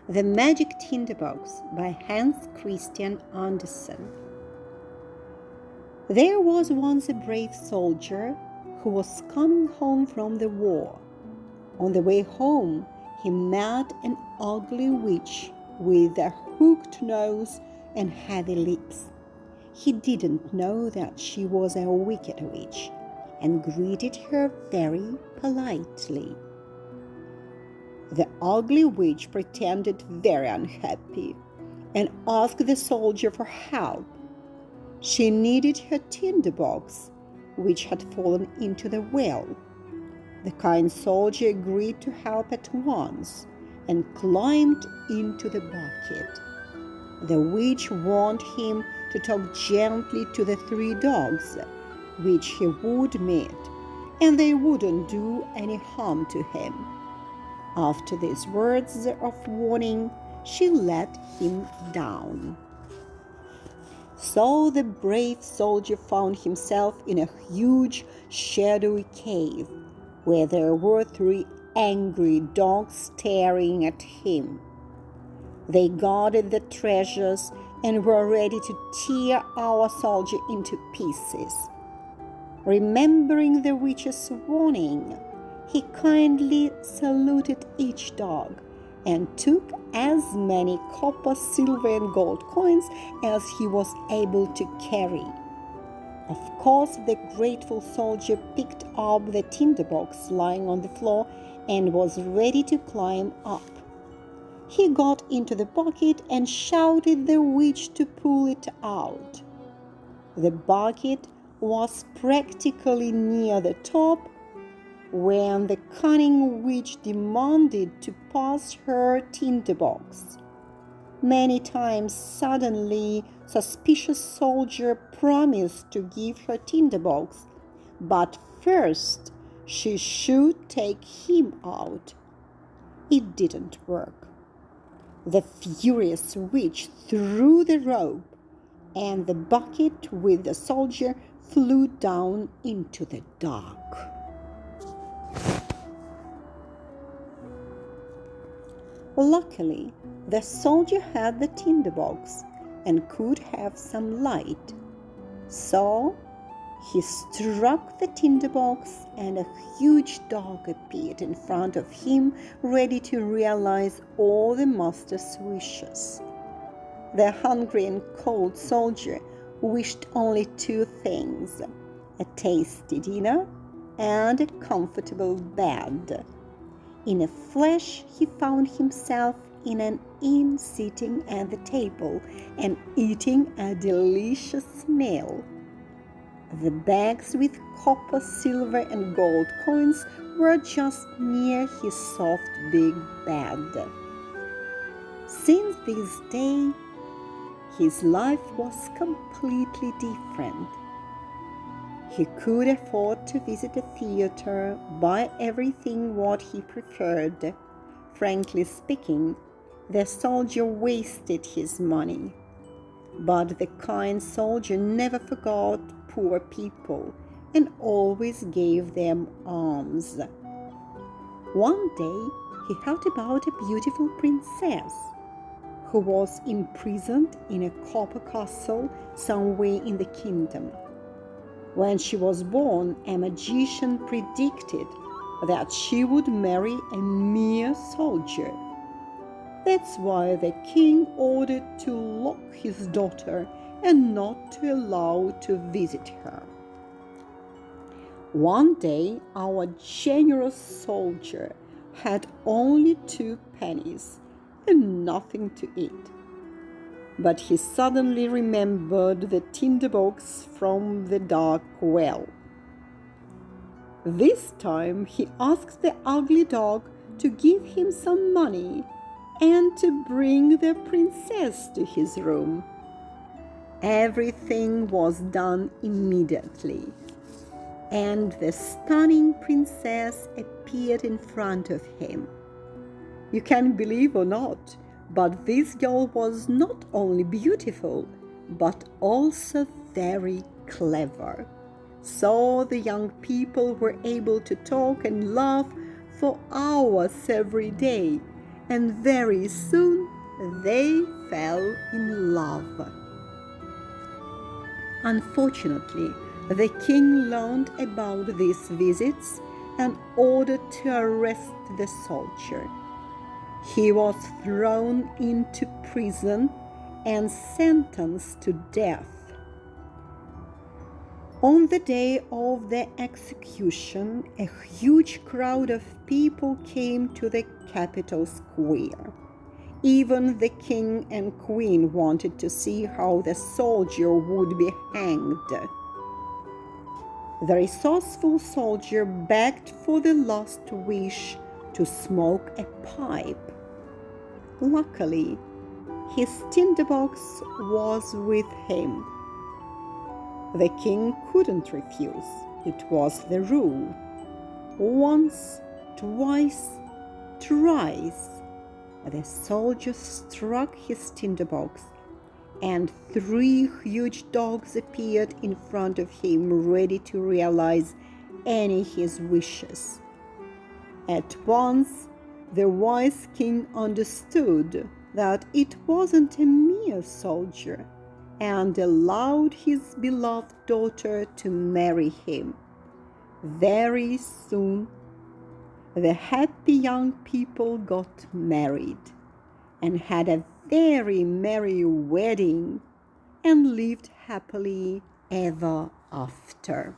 The Magic Tinderbox by Hans Christian Andersen. There was once a brave soldier who was coming home from the war. On the way home, he met an ugly witch with a hooked nose and heavy lips. He didn't know that she was a wicked witch and greeted her very politely. The ugly witch pretended very unhappy and asked the soldier for help. She needed her tinderbox, which had fallen into the well. The kind soldier agreed to help at once and climbed into the bucket. The witch warned him to talk gently to the three dogs, which he would meet, and they wouldn't do any harm to him. After these words of warning, she let him down. So the brave soldier found himself in a huge, shadowy cave, where there were three angry dogs staring at him. They guarded the treasures and were ready to tear our soldier into pieces. Remembering the witch's warning, he kindly saluted each dog and took as many copper, silver, and gold coins as he was able to carry. Of course, the grateful soldier picked up the tinderbox lying on the floor and was ready to climb up. He got into the bucket and shouted the witch to pull it out. The bucket was practically near the top when the cunning witch demanded to pass her tinderbox. Many times suddenly, suspicious soldier promised to give her tinderbox, but first she should take him out. It didn't work. The furious witch threw the rope, and the bucket with the soldier flew down into the dark. Luckily, the soldier had the tinderbox and could have some light. So he struck the tinderbox, and a huge dog appeared in front of him, ready to realize all the master's wishes. The hungry and cold soldier wished only two things: a tasty dinner and a comfortable bed. In a flash, he found himself in an inn, sitting at the table and eating a delicious meal. The bags with copper, silver, and gold coins were just near his soft big bed. Since this day, his life was completely different. He could afford to visit a theater, buy everything what he preferred. Frankly speaking, the soldier wasted his money. But the kind soldier never forgot poor people and always gave them alms. One day, he heard about a beautiful princess who was imprisoned in a copper castle somewhere in the kingdom. When she was born, a magician predicted that she would marry a mere soldier. That's why the king ordered to lock his daughter and not to allow to visit her. One day, our generous soldier had only 2 pennies and nothing to eat. But he suddenly remembered the tinderbox from the dark well. This time he asked the ugly dog to give him some money and to bring the princess to his room. Everything was done immediately, and the stunning princess appeared in front of him. You can believe or not, but this girl was not only beautiful, but also very clever. So the young people were able to talk and laugh for hours every day, and very soon they fell in love. Unfortunately, the king learned about these visits and ordered to arrest the soldier. He was thrown into prison and sentenced to death. On the day of the execution, a huge crowd of people came to the capital square. Even the king and queen wanted to see how the soldier would be hanged. The resourceful soldier begged for the last wish to smoke a pipe. Luckily, his tinderbox was with him. The king couldn't refuse. It was the rule. Once, twice, thrice, the soldier struck his tinderbox, and 3 huge dogs appeared in front of him, ready to realize any of his wishes. At once, the wise king understood that it wasn't a mere soldier, and allowed his beloved daughter to marry him. Very soon, the happy young people got married and had a very merry wedding and lived happily ever after.